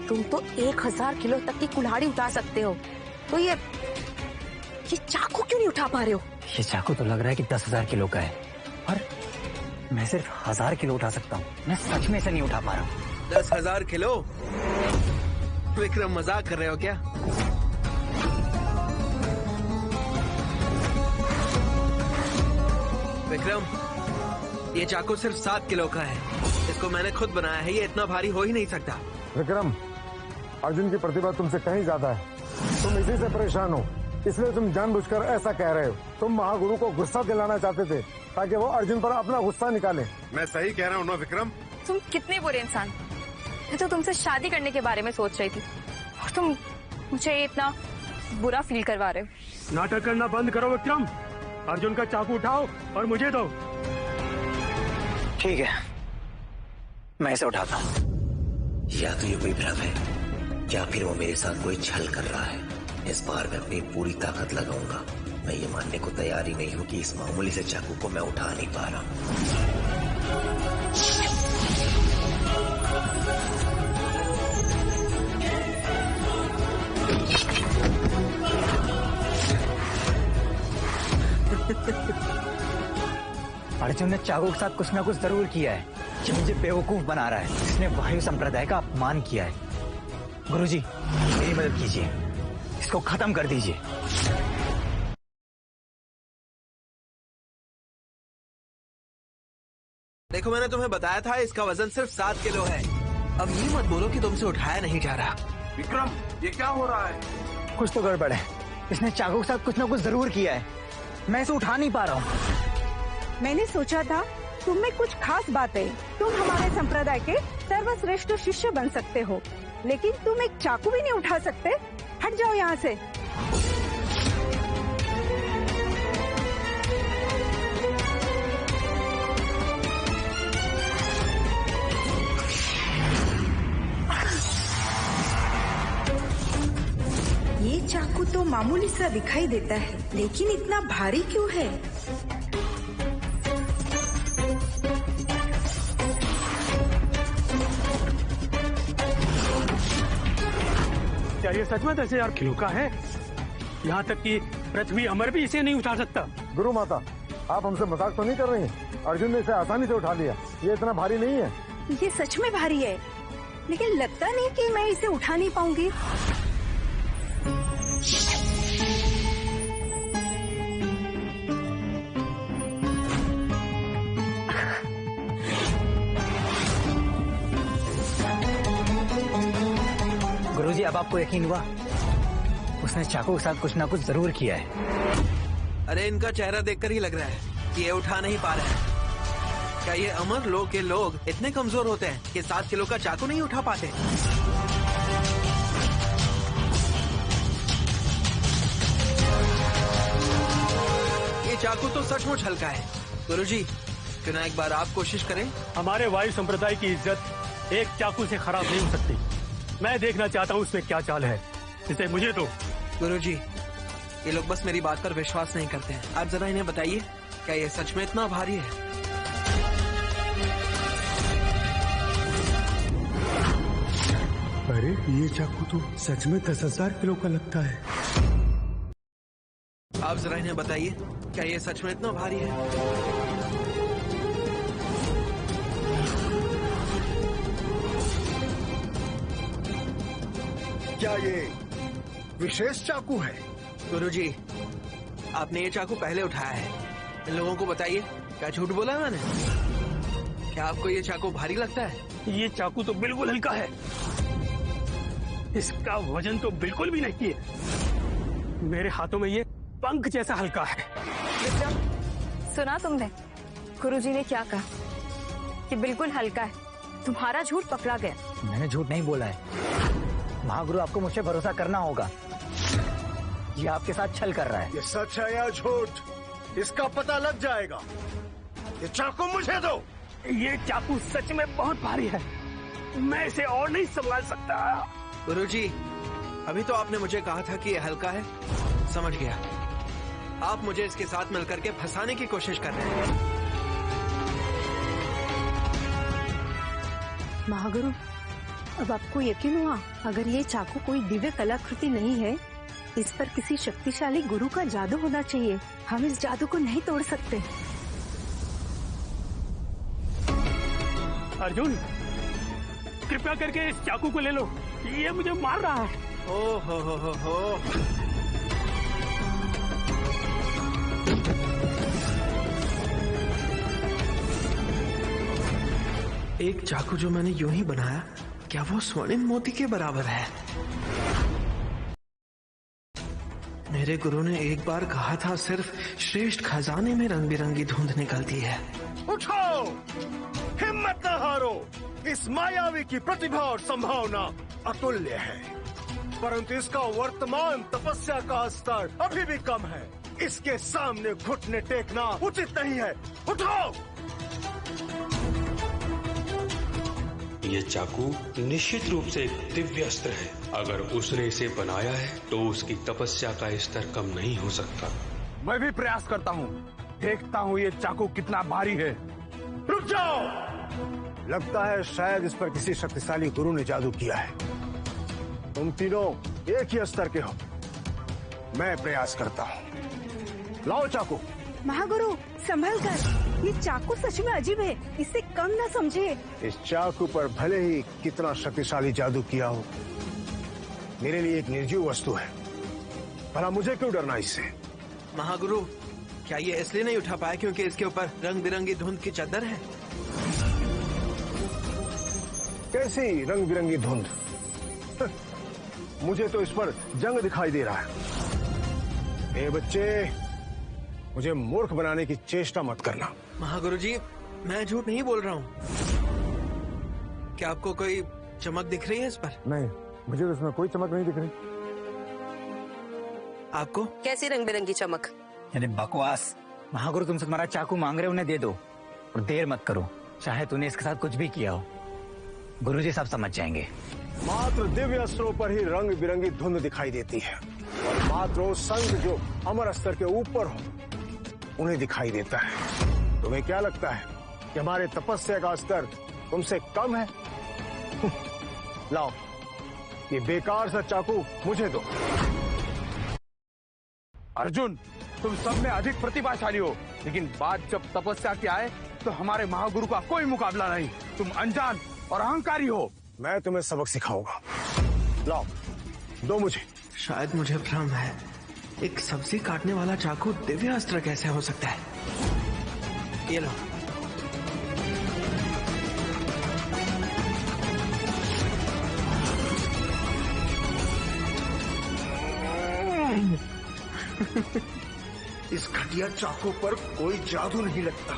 तुम तो 1000 किलो तक की कुल्हाड़ी उठा सकते हो, तो ये चाकू क्यों नहीं उठा पा रहे हो? ये चाकू तो लग रहा है कि 10,000 किलो का है, और मैं सिर्फ 1000 किलो उठा सकता हूँ। मैं सच में इसे नहीं उठा पा रहा हूँ। 10,000 किलो? विक्रम, मजाक कर रहे हो क्या? विक्रम, ये चाकू सिर्फ 7 किलो का है। इसको मैंने खुद बनाया है, ये इतना भारी हो ही नहीं सकता। विक्रम, अर्जुन की प्रतिभा तुमसे कहीं ज्यादा है। तुम इसी से परेशान हो, इसलिए तुम जानबूझकर ऐसा कह रहे हो। तुम महागुरु को गुस्सा दिलाना चाहते थे ताकि वो अर्जुन पर अपना गुस्सा निकाले। मैं सही कह रहा हूँ ना विक्रम? तुम कितने बुरे इंसान। मैं तो तुमसे शादी करने के बारे में सोच रही थी, और तुम मुझे इतना बुरा फील करवा रहे हो। नाटक करना बंद करो विक्रम। अर्जुन का चाकू उठाओ और मुझे दो। ठीक है, मैं इसे उठाता हूँ। या तो ये कोई भ्रम है, या फिर वो मेरे साथ कोई छल कर रहा है। इस बार मैं अपनी पूरी ताकत लगाऊंगा। मैं ये मानने को तैयार ही नहीं हूँ कि इस मामूली से चाकू को मैं उठा नहीं पा रहा हूँ। अर्जुन ने चाकू के साथ कुछ ना कुछ जरूर किया है जो मुझे बेवकूफ बना रहा है। इसने वायु संप्रदाय का अपमान किया है। गुरुजी, मेरी मदद कीजिए, इसको खत्म कर दीजिए। देखो मैंने तुम्हें बताया था इसका वजन सिर्फ 7 किलो है। अब ये मत बोलो कि तुमसे उठाया नहीं जा रहा। विक्रम, ये क्या हो रहा है? कुछ तो गड़बड़ है। इसने चाकू के साथ कुछ ना कुछ जरूर किया है। मैं इसे उठा नहीं पा रहा हूँ। मैंने सोचा था तुम में कुछ खास बात है, तुम हमारे संप्रदाय के सर्वश्रेष्ठ शिष्य बन सकते हो, लेकिन तुम एक चाकू भी नहीं उठा सकते। हट जाओ यहाँ से। ये चाकू तो मामूली सा दिखाई देता है, लेकिन इतना भारी क्यों है? क्या ये सच में 10,000 किलो का है? यहाँ तक कि पृथ्वी अमर भी इसे नहीं उठा सकता। गुरु माता, आप हमसे मजाक तो नहीं कर रही हैं? अर्जुन ने इसे आसानी से उठा लिया। ये इतना भारी नहीं है। ये सच में भारी है, लेकिन लगता नहीं कि मैं इसे उठा नहीं पाऊंगी। गुरुजी, अब आपको यकीन हुआ? उसने चाकू के साथ कुछ ना कुछ जरूर किया है। अरे इनका चेहरा देखकर ही लग रहा है कि ये उठा नहीं पा रहे हैं। क्या ये अमर लोक के लोग इतने कमजोर होते हैं कि 7 किलो का चाकू नहीं उठा पाते? ये चाकू तो सचमुच हल्का है। गुरुजी, क्यों ना एक बार आप कोशिश करें? हमारे वायु संप्रदाय की इज्जत एक चाकू से खराब नहीं हो सकती। मैं देखना चाहता हूँ उसमें क्या चाल है। इसे मुझे दो। गुरुजी, ये लोग बस मेरी बात पर विश्वास नहीं करते हैं। आप जरा इन्हें बताइए, क्या ये सच में इतना भारी है? अरे ये चाकू तो सच में 10,000 किलो का लगता है। आप जरा इन्हें बताइए, क्या ये सच में इतना भारी है? क्या ये विशेष चाकू है? गुरुजी, आपने ये चाकू पहले उठाया है। इन लोगों को बताइए, क्या झूठ बोला है मैंने? क्या आपको ये चाकू भारी लगता है? ये चाकू तो बिल्कुल हल्का है। इसका वजन तो बिल्कुल भी नहीं है। मेरे हाथों में ये पंख जैसा हल्का है। सुना तुमने गुरुजी ने क्या कहा कि बिल्कुल हल्का है? तुम्हारा झूठ पकड़ा गया। मैंने झूठ नहीं बोला है। महागुरु, आपको मुझसे भरोसा करना होगा। ये आपके साथ छल कर रहा है। ये सच है या झूठ, इसका पता लग जाएगा। ये चाकू मुझे दो। ये चाकू सच में बहुत भारी है। मैं इसे और नहीं संभाल सकता। गुरुजी, अभी तो आपने मुझे कहा था कि ये हल्का है। समझ गया। आप मुझे इसके साथ मिलकर के फंसाने की कोशिश कर रहे हैं। महागुरु, अब आपको यकीन हुआ? अगर ये चाकू कोई दिव्य कलाकृति नहीं है, इस पर किसी शक्तिशाली गुरु का जादू होना चाहिए। हम इस जादू को नहीं तोड़ सकते। अर्जुन, कृपया करके इस चाकू को ले लो। ये मुझे मार रहा है। ओ हो। एक चाकू जो मैंने यूं ही बनाया, क्या वो स्वर्णिम मोती के बराबर है? मेरे गुरु ने एक बार कहा था, सिर्फ श्रेष्ठ खजाने में रंग बिरंगी धुंध निकलती है। उठो, हिम्मत न हारो। इस मायावी की प्रतिभा और संभावना अतुल्य है, परंतु इसका वर्तमान तपस्या का स्तर अभी भी कम है। इसके सामने घुटने टेकना उचित नहीं है। उठो। ये चाकू निश्चित रूप से एक दिव्य अस्त्र है। अगर उसने इसे बनाया है तो उसकी तपस्या का स्तर कम नहीं हो सकता। मैं भी प्रयास करता हूँ, देखता हूँ ये चाकू कितना भारी है। रुक जाओ। लगता है शायद इस पर किसी शक्तिशाली गुरु ने जादू किया है। तुम तीनों एक ही स्तर के हो। मैं प्रयास करता हूँ। लाओ चाकू। महागुरु, संभल कर। ये चाकू सच में अजीब है, इसे कम न समझिए। इस चाकू पर भले ही कितना शक्तिशाली जादू किया हो, मेरे लिए एक निर्जीव वस्तु है। भला मुझे क्यों डरना इससे? महागुरु, क्या ये इसलिए नहीं उठा पाया क्योंकि इसके ऊपर रंग बिरंगी धुंध की चादर है? कैसी रंग बिरंगी धुंध। मुझे तो इस पर जंग दिखाई दे रहा है। ए बच्चे, मुझे मूर्ख बनाने की चेष्टा मत करना। महागुरुजी, मैं झूठ नहीं बोल रहा हूँ। क्या आपको कोई चमक दिख रही है इस पर? नहीं, मुझे तो इसमें कोई चमक नहीं दिख रही। आपको? कैसी रंग बिरंगी चमक? यानी बकवास। महागुरु तुमसे तुम्हारा चाकू मांग रहे, उन्हें दे दो और देर मत करो। चाहे तूने इसके साथ कुछ भी किया हो, गुरुजी सब समझ जाएंगे। मात्र दिव्य अस्त्रों पर ही रंग बिरंगी धुंध दिखाई देती है और मात्र वो संग जो अमर स्तर के ऊपर हो उन्हें दिखाई देता है। तुम्हें क्या लगता है कि हमारे तपस्या का स्तर तुमसे कम है? लाओ, ये बेकार सा चाकू मुझे दो। अर्जुन, तुम सब में अधिक प्रतिभाशाली हो, लेकिन बात जब तपस्या की आए तो हमारे महागुरु का कोई मुकाबला नहीं। तुम अनजान और अहंकारी हो। मैं तुम्हें सबक सिखाऊंगा। लाओ, दो मुझे। शायद मुझे भ्रम है। एक सब्जी काटने वाला चाकू दिव्य अस्त्र कैसे हो सकता है? ये लो। इस घटिया चाकू पर कोई जादू नहीं लगता,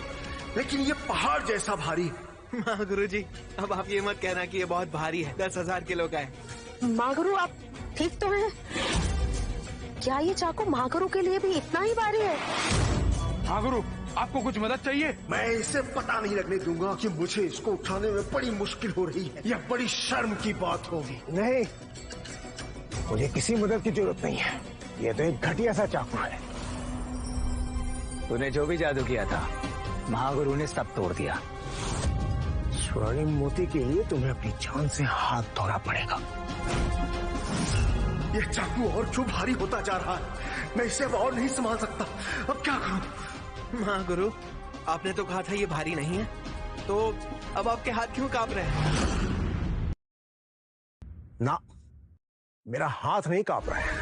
लेकिन ये पहाड़ जैसा भारी। महागुरुजी, अब आप ये मत कहना कि ये बहुत भारी है। 10,000 किलो का है। महागुरु, आप ठीक तो हैं? क्या ये चाकू महागुरु के लिए भी इतना ही भारी है? महागुरु, आपको कुछ मदद चाहिए? मैं इसे पता नहीं लगने दूंगा कि मुझे इसको उठाने में बड़ी मुश्किल हो रही है। यह बड़ी शर्म की बात होगी। नहीं, मुझे किसी मदद की जरूरत नहीं है। ये तो एक घटिया सा चाकू है। तूने जो भी जादू किया था, महागुरु ने सब तोड़ दिया। स्वर्णिम मोती के लिए तुम्हें अपनी जान से हाथ धोना पड़ेगा। यह चाकू और क्यों भारी होता जा रहा है? मैं इसे अब और नहीं संभाल सकता। अब क्या करूं? महागुरु, आपने तो कहा था ये भारी नहीं है, तो अब आपके हाथ क्यों कांप रहे हैं? ना, मेरा हाथ नहीं कांप रहा है,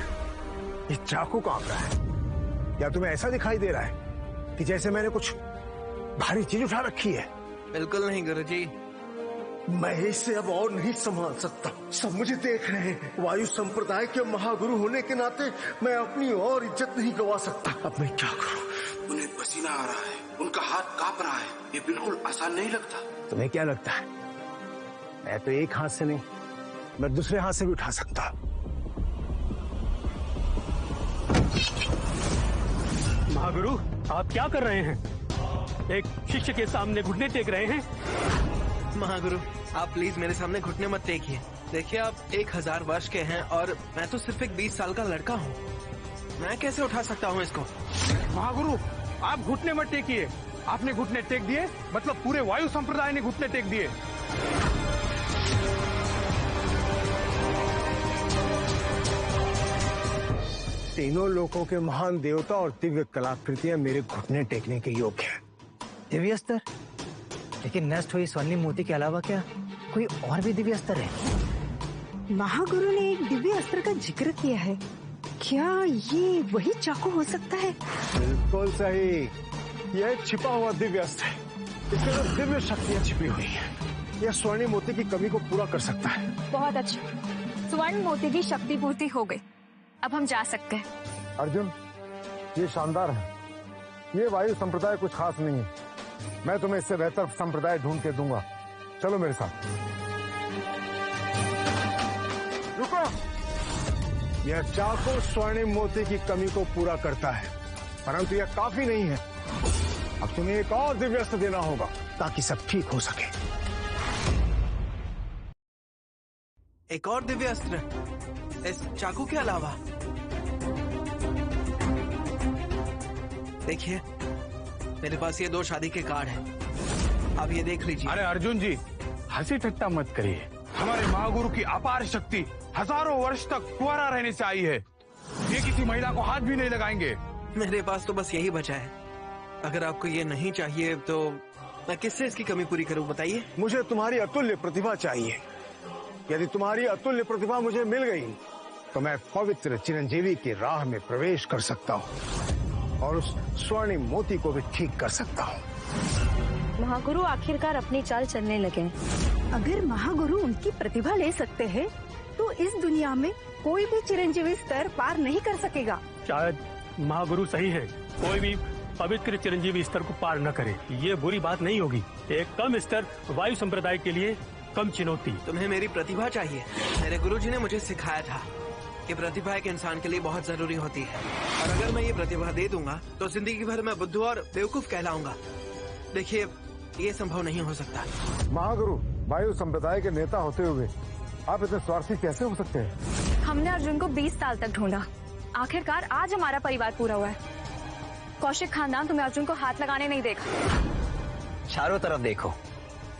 ये चाकू कांप रहा है। क्या तुम्हें ऐसा दिखाई दे रहा है कि जैसे मैंने कुछ भारी चीज उठा रखी है? बिल्कुल नहीं गुरुजी। मैं इसे अब और नहीं संभाल सकता। सब मुझे देख रहे हैं। वायु संप्रदाय के महागुरु होने के नाते मैं अपनी और इज्जत नहीं गवा सकता। अब मैं क्या करूं? उन्हें पसीना आ रहा है, उनका हाथ कांप रहा है। ये बिल्कुल आसान नहीं लगता। तुम्हें क्या लगता है मैं तो एक हाथ से नहीं, मैं दूसरे हाथ से भी उठा सकता। महागुरु, आप क्या कर रहे हैं? एक शिष्य के सामने घुटने टेक रहे हैं? महागुरु, आप प्लीज मेरे सामने घुटने मत टेकिए। देखिए, आप 1000 वर्ष के हैं और मैं तो सिर्फ एक 20 साल का लड़का हूँ। मैं कैसे उठा सकता हूँ इसको? महागुरु, आप घुटने मत टेकिए। आपने घुटने टेक दिए मतलब पूरे वायु संप्रदाय ने घुटने टेक दिए। तीनों लोकों के महान देवता और दिव्य कलाकृतियां मेरे घुटने टेकने के योग्य हैं। दिव्य अस्त्र? लेकिन नष्ट हुई स्वर्णिम मोती के अलावा क्या कोई और भी दिव्य अस्त्र है? महागुरु ने एक दिव्य अस्त्र का जिक्र किया है। क्या ये वही चाकू हो सकता है? बिल्कुल सही, यह एक छिपा हुआ दिव्य अस्त्र है। इसके अंदर दिव्य शक्तियां छिपी हुई है। यह स्वर्णिम मोती की कमी को पूरा कर सकता है। बहुत अच्छा, स्वर्ण मोती की शक्ति पूर्ति हो गई। अब हम जा सकते हैं। अर्जुन, ये शानदार है। ये वायु संप्रदाय कुछ खास नहीं है। मैं तुम्हें इससे बेहतर संप्रदाय ढूंढ के दूंगा। चलो मेरे साथ। रुको, यह चाकू स्वर्णिम मोती की कमी को पूरा करता है, परंतु यह काफी नहीं है। अब तुम्हें एक और दिव्य अस्त्र देना होगा ताकि सब ठीक हो सके। एक और दिव्य अस्त्र इस चाकू के अलावा? देखिए, मेरे पास ये 2 शादी के कार्ड हैं। आप ये देख लीजिए। अरे अर्जुन जी, हंसी ठट्टा मत करिए। हमारे महागुरु की अपार शक्ति हजारों वर्ष तक कुंवारा रहने से आई है। ये किसी महिला को हाथ भी नहीं लगाएंगे। मेरे पास तो बस यही बचा है। अगर आपको ये नहीं चाहिए तो मैं किससे इसकी कमी पूरी करूं, बताइए। मुझे तुम्हारी अतुल्य प्रतिभा चाहिए। यदि तुम्हारी अतुल्य प्रतिभा मुझे मिल गई तो मैं पवित्र चिरंजीवी की राह में प्रवेश कर सकता हूँ और उस स्वर्णिम मोती को भी ठीक कर सकता हूँ। महागुरु आखिरकार अपनी चाल चलने लगे। अगर महागुरु उनकी प्रतिभा ले सकते हैं तो इस दुनिया में कोई भी चिरंजीवी स्तर पार नहीं कर सकेगा। शायद महागुरु सही है, कोई भी पवित्र चिरंजीवी स्तर को पार न करे। ये बुरी बात नहीं होगी। एक कम स्तर वायु संप्रदाय के लिए कम चुनौती। तुम्हें मेरी प्रतिभा चाहिए। मेरे गुरुजी ने मुझे सिखाया था कि प्रतिभा एक इंसान के लिए बहुत जरूरी होती है, और अगर मैं ये प्रतिभा दे दूंगा तो जिंदगी भर मैं बुद्धू और बेवकूफ कहलाऊंगा। देखिए, ये संभव नहीं हो सकता। महागुरु, वायु संप्रदाय के नेता होते हुए आप इतने स्वार्थी कैसे हो सकते हैं? हमने अर्जुन को 20 साल तक ढूंढा, आखिरकार आज हमारा परिवार पूरा हुआ है। कौशिक खानदान तुम्हें अर्जुन को हाथ लगाने नहीं देगा। चारों तरफ देखो,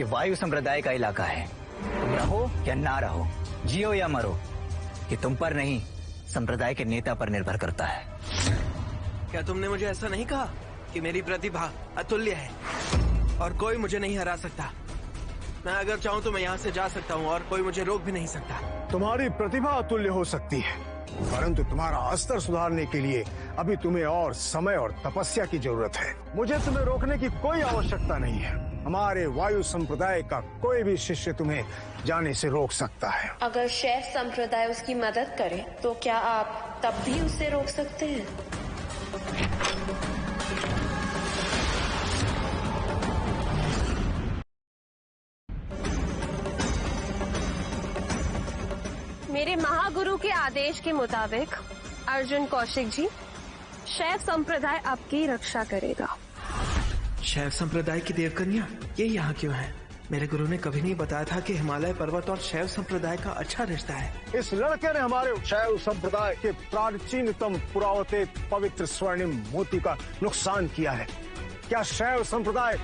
ये वायु संप्रदाय का इलाका है। तुम रहो या ना रहो, जियो या मरो, ये तुम पर नहीं, संप्रदाय के नेता पर निर्भर करता है। क्या तुमने मुझे ऐसा नहीं कहा कि मेरी प्रतिभा अतुल्य है और कोई मुझे नहीं हरा सकता? मैं अगर चाहूँ तो मैं यहाँ से जा सकता हूँ और कोई मुझे रोक भी नहीं सकता। तुम्हारी प्रतिभा अतुल्य हो सकती है, परंतु तुम्हारा स्तर सुधारने के लिए अभी तुम्हें और समय और तपस्या की जरूरत है। मुझे तुम्हें रोकने की कोई आवश्यकता नहीं है। हमारे वायु संप्रदाय का कोई भी शिष्य तुम्हें जाने से रोक सकता है। अगर शैव संप्रदाय उसकी मदद करे तो क्या आप तब भी उसे रोक सकते हैं? मेरे महागुरु के आदेश के मुताबिक अर्जुन कौशिक जी, शैव संप्रदाय आपकी रक्षा करेगा। शैव संप्रदाय की देवकन्या ये यहाँ क्यों है? मेरे गुरु ने कभी नहीं बताया था कि हिमालय पर्वत और शैव संप्रदाय का अच्छा रिश्ता है। इस लड़के ने हमारे शैव संप्रदाय के प्राचीनतम पुरावते पवित्र स्वर्णिम मोती का नुकसान किया है। क्या शैव संप्रदाय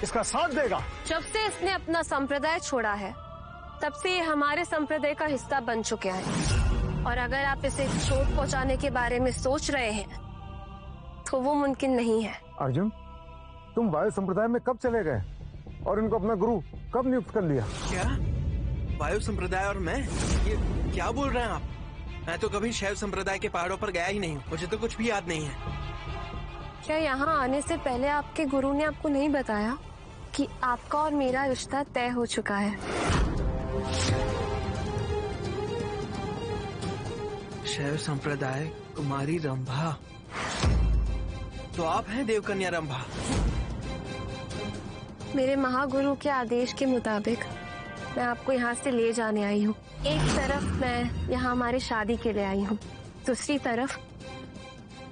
इसका साथ देगा? जब से इसने अपना संप्रदाय छोड़ा है तब से ये हमारे संप्रदाय का हिस्सा बन चुका है, और अगर आप इसे चोट पहुंचाने के बारे में सोच रहे हैं तो वो मुमकिन नहीं है। अर्जुन, तुम वायु संप्रदाय में कब चले गए और इनको अपना गुरु कब नियुक्त कर लिया? क्या? वायु संप्रदाय और मैं? ये क्या बोल रहे हैं आप? मैं तो कभी शैव संप्रदाय के पहाड़ों पर गया ही नहीं हूँ, मुझे तो कुछ भी याद नहीं है। क्या यहाँ आने से पहले आपके गुरु ने आपको नहीं बताया कि आपका और मेरा रिश्ता तय हो चुका है? शैव संप्रदाय कुमारी रंभा, तो आप हैं देवकन्या रंभा? मेरे महागुरु के आदेश के मुताबिक मैं आपको यहाँ से ले जाने आई हूँ। एक तरफ मैं यहाँ हमारी शादी के लिए आई हूँ, दूसरी तरफ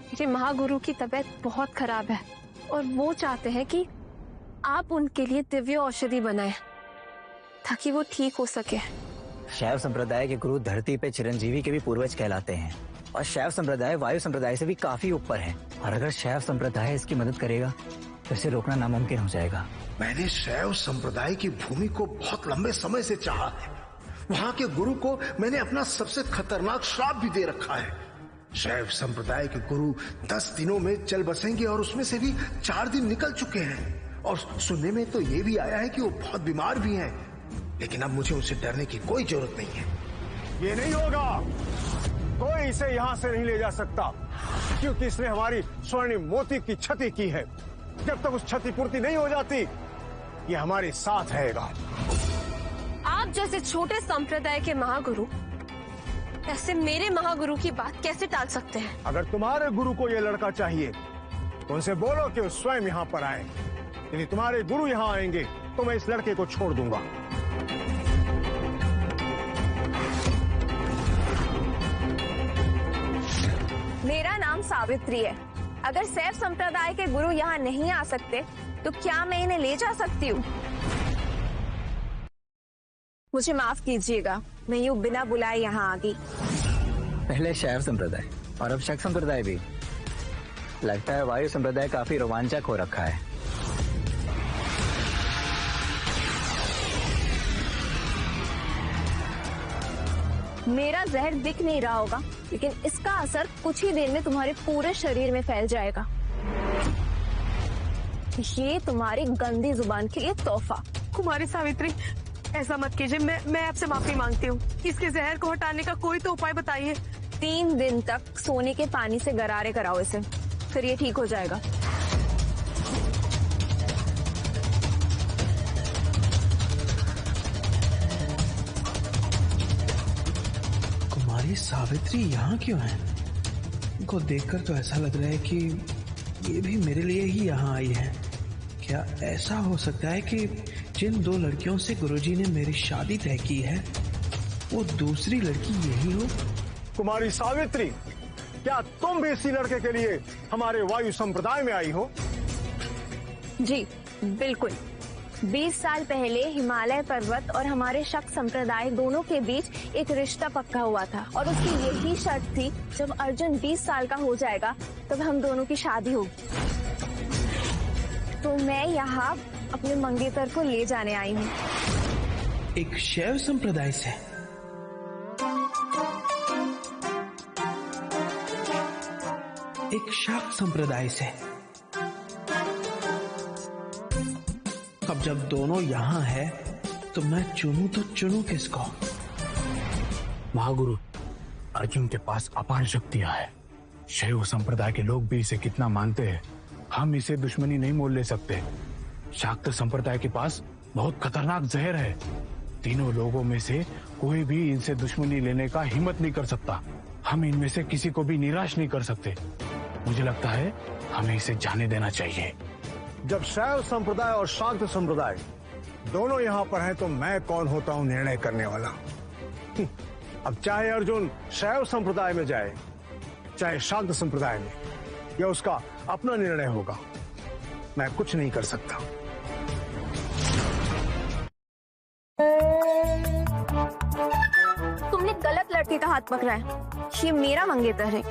मेरे महागुरु की तबीयत बहुत खराब है और वो चाहते हैं कि आप उनके लिए दिव्य औषधि बनाएं ताकि वो ठीक हो सके। शैव संप्रदाय के गुरु धरती पे चिरंजीवी के भी पूर्वज कहलाते हैं, और शैव संप्रदाय वायु संप्रदाय से भी काफी ऊपर है, और अगर शैव संप्रदाय इसकी मदद करेगा तो इसे रोकना नामुमकिन हो जाएगा। मैंने शैव संप्रदाय की भूमि को बहुत लंबे समय से चाहा है। वहाँ के गुरु को मैंने अपना सबसे खतरनाक श्राप भी दे रखा है। शैव संप्रदाय के गुरु 10 दिनों में चल बसेंगे और उसमें से भी 4 दिन निकल चुके हैं, और सुनने में तो ये भी आया है कि वो बहुत बीमार भी हैं। लेकिन अब मुझे उनसे डरने की कोई जरूरत नहीं है। ये नहीं होगा, कोई इसे यहाँ से नहीं ले जा सकता, क्योंकि इसने हमारी स्वर्णिम मोती की क्षति की है। जब तक उस क्षतिपूर्ति नहीं हो जाती, ये हमारे साथ रहेगा। आप जैसे छोटे संप्रदाय के महागुरु ऐसे मेरे महागुरु की बात कैसे टाल सकते हैं? अगर तुम्हारे गुरु को ये लड़का चाहिए तो उनसे बोलो कि वो स्वयं यहाँ पर आए। यदि तुम्हारे गुरु यहाँ आएंगे तो मैं इस लड़के को छोड़ दूंगा। मेरा नाम सावित्री है। अगर शैव संप्रदाय के गुरु यहाँ नहीं आ सकते तो क्या मैं इन्हें ले जा सकती हूँ? मुझे माफ कीजिएगा, मैं यूँ बिना बुलाए यहाँ आ गई। पहले शैव संप्रदाय और अब शक संप्रदाय भी। लगता है वायु संप्रदाय काफी रोमांचक हो रखा है। मेरा जहर दिख नहीं रहा होगा, लेकिन इसका असर कुछ ही देर में तुम्हारे पूरे शरीर में फैल जाएगा। ये तुम्हारी गंदी जुबान के लिए तोहफा। कुमारी सावित्री, ऐसा मत कीजिए, मैं आपसे माफी मांगती हूँ। इसके जहर को हटाने का कोई तो उपाय बताइए। 3 दिन तक सोने के पानी से गरारे कराओ इसे, फिर ये ठीक हो जाएगा। कुमारी सावित्री यहाँ क्यों है? इनको देखकर तो ऐसा लग रहा है कि ये भी मेरे लिए ही यहाँ आई है। क्या ऐसा हो सकता है कि जिन दो लड़कियों से गुरुजी ने मेरी शादी तय की है वो दूसरी लड़की यही हो? कुमारी सावित्री, क्या तुम भी इसी लड़के के लिए हमारे वायु संप्रदाय में आई हो? जी बिल्कुल। 20 साल पहले हिमालय पर्वत और हमारे शक संप्रदाय दोनों के बीच एक रिश्ता पक्का हुआ था और उसकी यही शर्त थी, जब अर्जुन 20 साल का हो जाएगा तब हम दोनों की शादी होगी। तो मैं यहाँ अपने मंगेतर को ले जाने आई हूँ। एक शैव संप्रदाय से? एक शाक्त संप्रदाय से? अब जब दोनों यहाँ है तो मैं चुनूं तो चुनूं किसको? महागुरु, अर्जुन के पास अपार शक्तियां है। शैव संप्रदाय के लोग भी इसे कितना मानते हैं। हम इसे दुश्मनी नहीं मोल ले सकते। शाक्त संप्रदाय के पास बहुत खतरनाक जहर है। तीनों लोगों में से कोई भी इनसे दुश्मनी लेने का हिम्मत नहीं कर सकता। हम इनमें से किसी को भी निराश नहीं कर सकते। मुझे लगता है हमें इसे जाने देना चाहिए। जब शैव संप्रदाय और शाक्त संप्रदाय दोनों यहाँ पर हैं, तो मैं कौन होता हूँ निर्णय करने वाला? अब चाहे अर्जुन शैव संप्रदाय में जाए चाहे शाक्त संप्रदाय में, यह उसका अपना निर्णय होगा। मैं कुछ नहीं कर सकता। तुमने गलत लड़के का हाथ पकड़ा है। ये मेरा मंगेतर है।